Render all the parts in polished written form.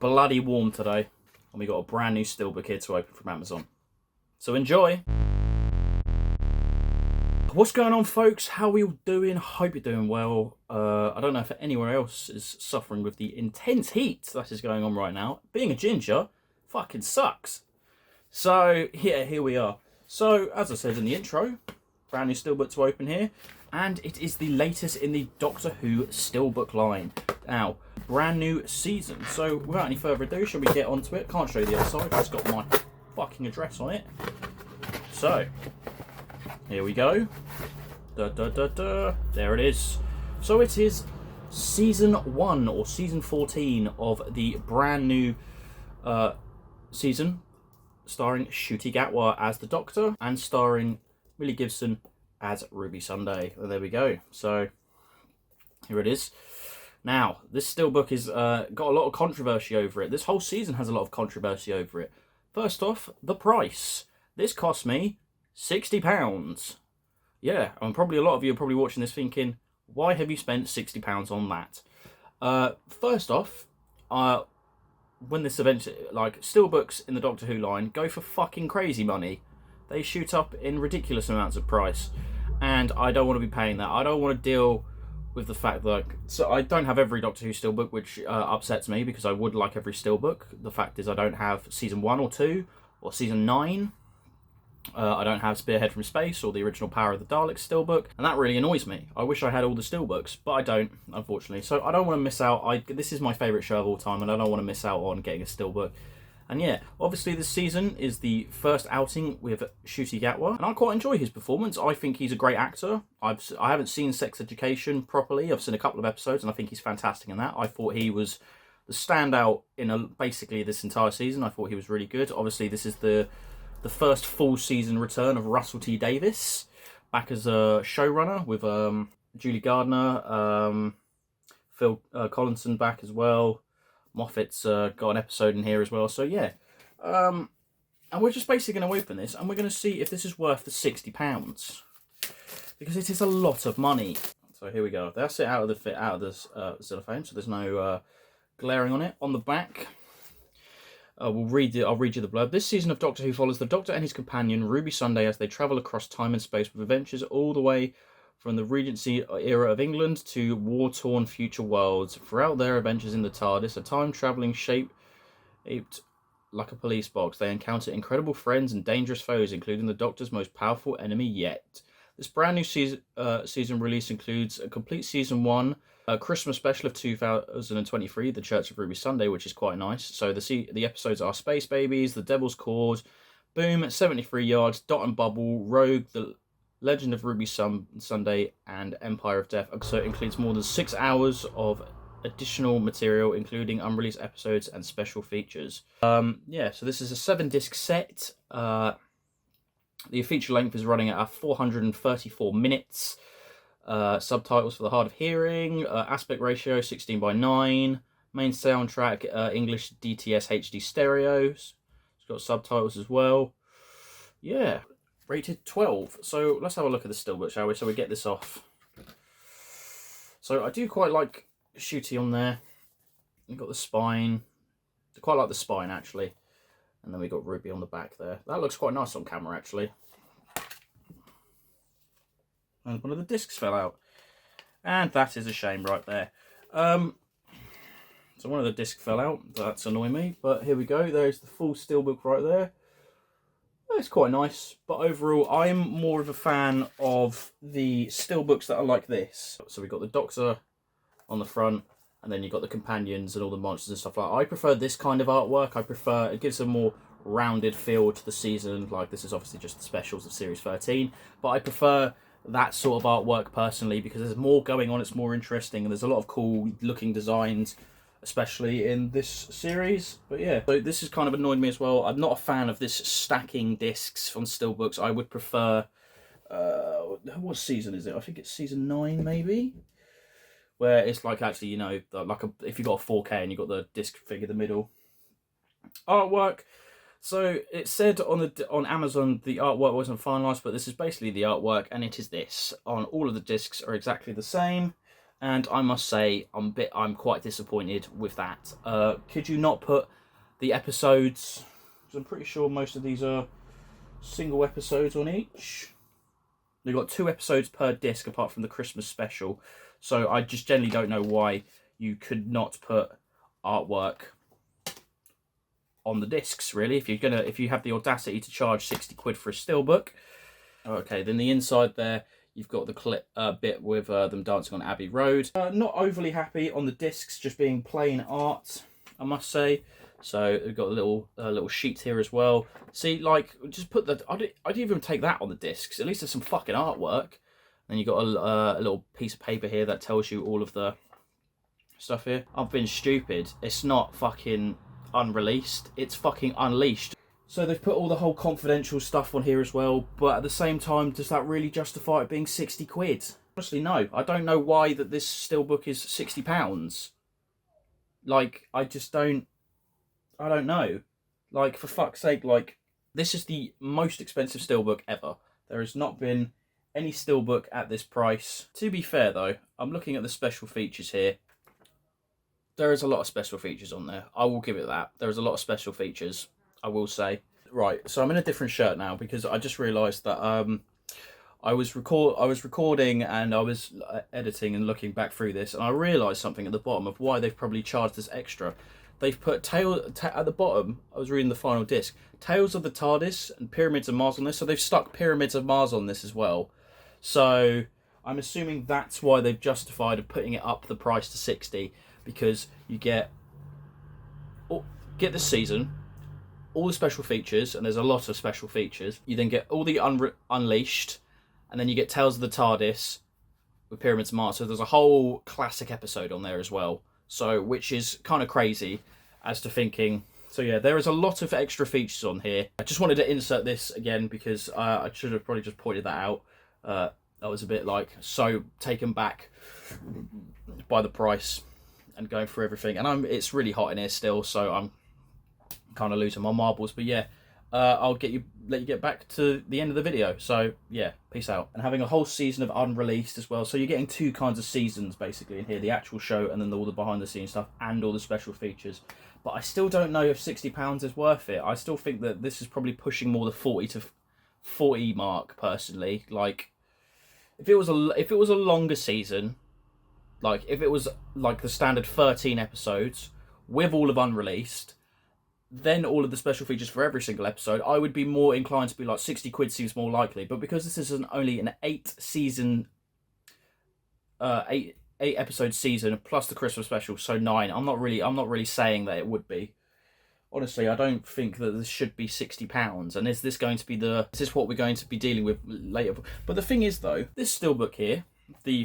bloody warm today, and we got a brand new Steelbook here to open from Amazon. So enjoy! What's going on, folks? How are we all doing? Hope you're doing well. I don't know if anywhere else is suffering with the intense heat that is going on right now. Being a ginger fucking sucks. So, yeah, here we are. So, as I said in the intro, brand new Steelbook to open here. And it is the latest in the Doctor Who Steelbook line. Now, brand new season. So, without any further ado, shall we get onto it? Can't show you the other side, it's got my fucking address on it. So, here we go. There it is. So it is season 1 or season 14 of the brand new season, starring Ncuti Gatwa as the Doctor and starring Millie Gibson as Ruby Sunday. And there we go. So here it is. Now, this Steelbook has got a lot of controversy over it. This whole season has a lot of controversy over it. First off, the price. This cost me £60. Yeah, and probably a lot of you are probably watching this thinking, why have you spent £60 on that? First off, when this event, like, Steelbooks in the Doctor Who line go for fucking crazy money. They shoot up in ridiculous amounts of price, and I don't want to be paying that. I don't want to deal with the fact that, so I don't have every Doctor Who Steelbook, which upsets me, because I would like every Steelbook. The fact is I don't have season 1 or 2 or season 9. I don't have Spearhead from Space or the original Power of the Daleks Steelbook, and that really annoys me. I wish I had all the Steelbooks, but I don't, unfortunately. So I don't want to miss out. This is my favourite show of all time, and I don't want to miss out on getting a Steelbook. And yeah, obviously this season is the first outing with Ncuti Gatwa, and I quite enjoy his performance. I think he's a great actor. I haven't seen Sex Education properly. I've seen a couple of episodes, and I think he's fantastic in that. I thought he was the standout in basically this entire season. I thought he was really good. Obviously, this is the first full season return of Russell T Davies back as a showrunner with Julie Gardner, Phil Collinson back as well. Moffat's got an episode in here as well. So yeah, and we're just basically going to open this and we're going to see if this is worth the £60, because it is a lot of money. So here we go. That's it out of the cellophane, so there's no glaring on it. On the back, I'll read you the blurb. This season of Doctor Who follows the Doctor and his companion, Ruby Sunday, as they travel across time and space with adventures all the way from the Regency era of England to war-torn future worlds. Throughout their adventures in the TARDIS, a time-travelling shaped like a police box, they encounter incredible friends and dangerous foes, including the Doctor's most powerful enemy yet. This brand new season release includes a complete season 1, a Christmas special of 2023, The Church of Ruby Sunday, which is quite nice. So the episodes are Space Babies, The Devil's Cause, Boom, 73 Yards, Dot and Bubble, Rogue, The Legend of Ruby Sunday, and Empire of Death. So it includes more than 6 hours of additional material, including unreleased episodes and special features. Yeah, so this is a 7-disc set. The feature length is running at 434 minutes. Subtitles for the hard of hearing, aspect ratio 16:9, main soundtrack English DTS HD stereos. It's got subtitles as well. Yeah, rated 12. So let's have a look at the Steelbook, shall we? So we get this off. So I do quite like Ncuti on there. You've got the spine. I quite like the spine actually. And then we got Ruby on the back there. That looks quite nice on camera actually. And one of the discs fell out. And that is a shame right there. So one of the discs fell out. That's annoying me. But here we go. There's the full Steelbook right there. It's quite nice. But overall, I'm more of a fan of the Steelbooks that are like this. So we've got the Doctor on the front. And then you've got the companions and all the monsters and stuff like that. I prefer this kind of artwork. I prefer, it gives a more rounded feel to the season. Like, this is obviously just the specials of Series 13. But I prefer that sort of artwork personally, because there's more going on, it's more interesting, and there's a lot of cool looking designs, especially in this series. But yeah, so this has kind of annoyed me as well. I'm not a fan of this stacking discs on Steelbooks. I would prefer, what season is it? I think it's season 9 maybe, where it's like actually, you know, if you got a 4K and you got the disc figure in the middle. Artwork. So it said on Amazon the artwork wasn't finalised, but this is basically the artwork, and it is this. On all of the discs are exactly the same. and I must say I'm quite disappointed with that. Could you not put the episodes? Because I'm pretty sure most of these are single episodes on each. They've got 2 episodes per disc, apart from the Christmas special. So I just generally don't know why you could not put artwork on the discs, really. If you have the audacity to charge 60 quid for a steelbook. Okay, then the inside there, you've got the clip bit with them dancing on Abbey Road. Not overly happy on the discs just being plain art, I must say. So we've got a little sheet here as well. See, like, just put the... I'd even take that on the discs. At least there's some fucking artwork. Then you've got a little piece of paper here that tells you all of the stuff here. I've been stupid. It's not fucking unreleased. It's fucking unleashed. So they've put all the whole confidential stuff on here as well, but at the same time, does that really justify it being 60 quid? Honestly, no. I don't know why that this steelbook is £60. Like, I don't know. Like, for fuck's sake, like, this is the most expensive steelbook ever. There has not been any steelbook at this price. To be fair, though, I'm looking at the special features here. There is a lot of special features on there. I will give it that. There is a lot of special features, I will say. Right, so I'm in a different shirt now because I just realised that I was recording and I was editing and looking back through this, and I realised something at the bottom of why they've probably charged this extra. They've put at the bottom, I was reading the final disc, Tales of the TARDIS and Pyramids of Mars on this, so they've stuck Pyramids of Mars on this as well. So I'm assuming that's why they've justified putting it up the price to 60, because you get this season, all the special features, and there's a lot of special features. You then get all the Unleashed, and then you get Tales of the TARDIS with Pyramids of Mars. So there's a whole classic episode on there as well. So, which is kind of crazy as to thinking. So yeah, there is a lot of extra features on here. I just wanted to insert this again because I should have probably just pointed that out. I was a bit like so taken back by the price and going through everything. And it's really hot in here still, so I'm kind of losing my marbles. But yeah, I'll let you get back to the end of the video. So yeah, peace out. And having a whole season of unreleased as well. So you're getting 2 kinds of seasons basically in here: the actual show and then all the behind the scenes stuff and all the special features. But I still don't know if £60 is worth it. I still think that this is probably pushing more the 40 mark personally. Like, if it was a longer season, like if it was like the standard 13 episodes with all of unreleased, then all of the special features for every single episode, I would be more inclined to be like 60 quid seems more likely. But because this is only an 8 episode season plus the Christmas special, so 9, I'm not really saying that it would be. Honestly, I don't think that this should be £60. And is this what we're going to be dealing with later? But the thing is though, this steelbook here,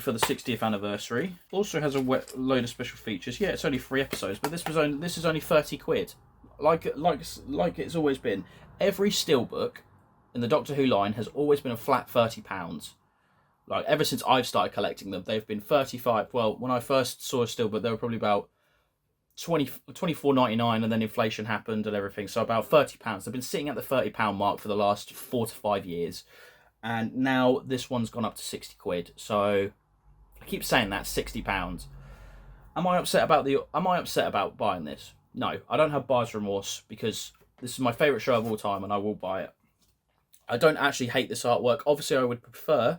for the 60th anniversary, also has a load of special features. Yeah, it's only 3 episodes, but this is only 30 quid. Like it's always been. Every steelbook in the Doctor Who line has always been a flat £30. Like, ever since I've started collecting them, they've been 35. Well, when I first saw a steelbook, they were probably about 24.99, and then inflation happened and everything. So about £30. They've been sitting at the £30 mark for the last 4 to 5 years, and now this one's gone up to 60 quid. So I keep saying that, £60. Am I upset about buying this? No, I don't have buyer's remorse because this is my favourite show of all time and I will buy it. I don't actually hate this artwork. Obviously, I would prefer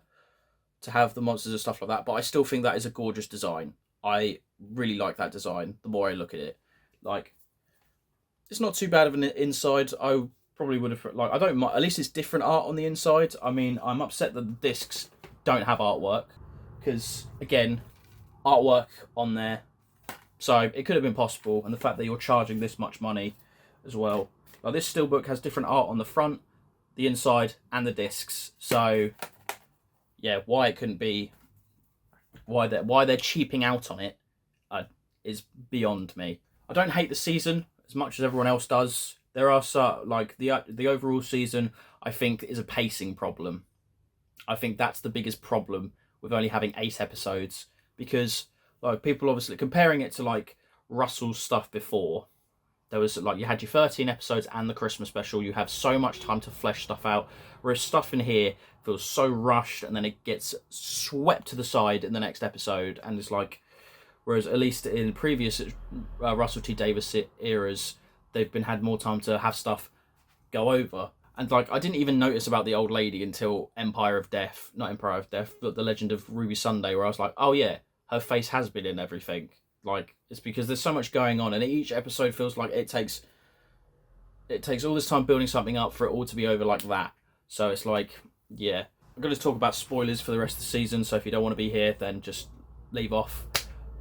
to have the monsters and stuff like that, but I still think that is a gorgeous design. I really like that design the more I look at it. Like, it's not too bad of an inside. I probably would have, like, I don't mind. At least it's different art on the inside. I mean, I'm upset that the discs don't have artwork because, again, artwork on there. So it could have been possible, and the fact that you're charging this much money as well. Like, this steelbook has different art on the front, the inside, and the discs. So yeah, why it couldn't be, why they're cheaping out on it is beyond me. I don't hate the season as much as everyone else does. There are like the overall season, I think, is a pacing problem. I think that's the biggest problem with only having 8 episodes, because like people obviously comparing it to like Russell's stuff before, There was like, you had your 13 episodes and the Christmas special. You have so much time to flesh stuff out. Whereas stuff in here feels so rushed, and then it gets swept to the side in the next episode. And it's like, whereas at least in previous Russell T Davies eras, they've had more time to have stuff go over. And like, I didn't even notice about the old lady until not Empire of Death, but The Legend of Ruby Sunday, where I was like, oh yeah, her face has been in everything. Like, it's because there's so much going on, and each episode feels like it takes all this time building something up for it all to be over like that. So it's like, yeah. I'm going to talk about spoilers for the rest of the season, so if you don't want to be here, then just leave off.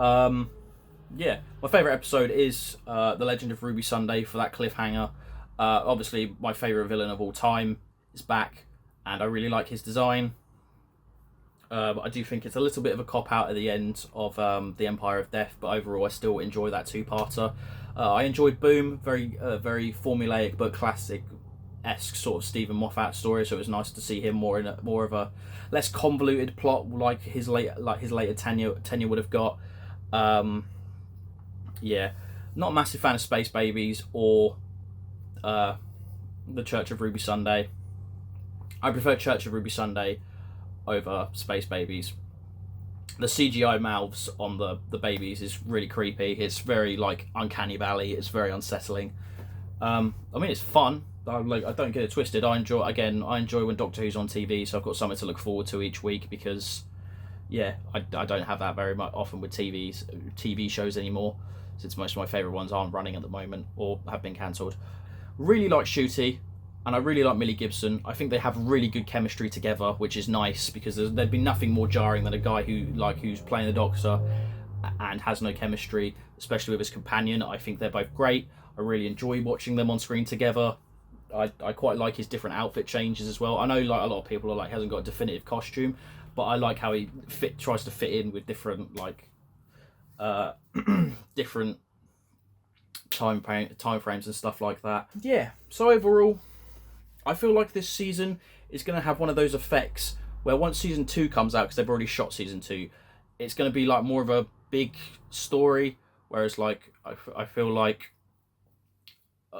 Yeah, my favourite episode is The Legend of Ruby Sunday, for that cliffhanger. Obviously, my favourite villain of all time is back, and I really like his design. But I do think it's a little bit of a cop-out at the end of The Empire of Death, but overall I still enjoy that two-parter. I enjoyed Boom, very formulaic but classic-esque sort of Stephen Moffat story, so it was nice to see him more of a less convoluted plot like his later tenure would have got. Yeah, not a massive fan of Space Babies or the Church of Ruby Sunday. I prefer Church of Ruby Sunday over Space Babies. The CGI mouths on the babies is really creepy. It's very like Uncanny Valley. It's very unsettling. I mean, it's fun. I don't get it twisted. I enjoy when Doctor Who's on TV, so I've got something to look forward to each week, because yeah, I don't have that very much often with TV shows anymore, since most of my favourite ones aren't running at the moment or have been cancelled. Really like Ncuti, and I really like Millie Gibson. I think they have really good chemistry together, which is nice, because there'd be nothing more jarring than a guy who's playing the Doctor and has no chemistry, especially with his companion. I think they're both great. I really enjoy watching them on screen together. I quite like his different outfit changes as well. I know like a lot of people are like, he hasn't got a definitive costume, but I like how he tries to fit in with different like different time frames and stuff like that. Yeah, so overall, I feel like this season is going to have one of those effects where once season 2 comes out, because they've already shot season 2, it's going to be like more of a big story, whereas like I feel like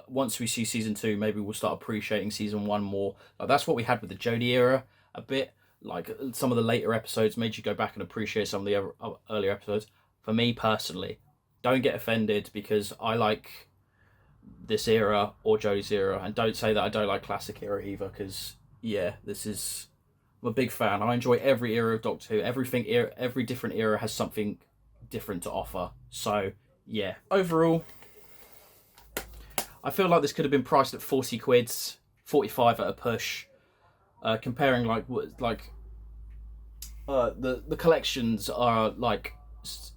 once we see season 2, maybe we'll start appreciating season 1 more. Like, that's what we had with the Jodie era a bit. Like, some of the later episodes made you go back and appreciate some of the earlier episodes. For me personally, don't get offended because I like this era or Jodie's era, and don't say that I don't like classic era either, because yeah, I'm a big fan. I enjoy every era of Doctor Who. Every different era has something different to offer. So yeah, overall, I feel like this could have been priced at 40 quids, 45 at a push. Comparing the collections are like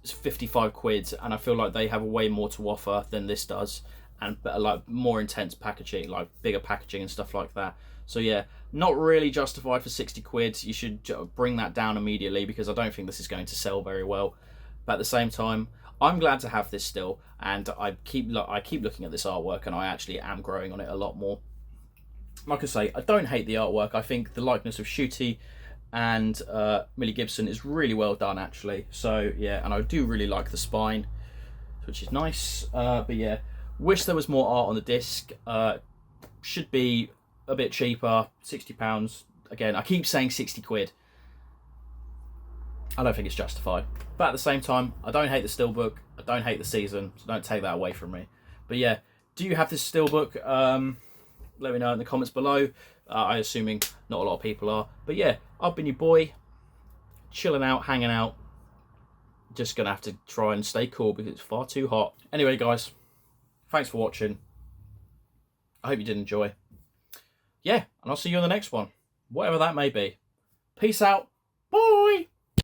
55 quid, and I feel like they have way more to offer than this does, and like more intense packaging, like bigger packaging and stuff like that. So yeah, not really justified for 60 quid. You should bring that down immediately, because I don't think this is going to sell very well. But at the same time, I'm glad to have this still, and I keep looking at this artwork, and I actually am growing on it a lot more. Like I say, I don't hate the artwork. I think the likeness of Ncuti and Millie Gibson is really well done, actually. So yeah, and I do really like the spine, which is nice. But yeah, wish there was more art on the disc. Should be a bit cheaper, £60. Again, I keep saying 60 quid. I don't think it's justified. But at the same time, I don't hate the Steelbook. I don't hate the season, so don't take that away from me. But yeah, do you have this Steelbook? Let me know in the comments below. I'm assuming not a lot of people are. But yeah, I've been your boy, chilling out, hanging out. Just going to have to try and stay cool because it's far too hot. Anyway, guys, thanks for watching. I hope you did enjoy. Yeah, and I'll see you in the next one, whatever that may be. Peace out. Bye.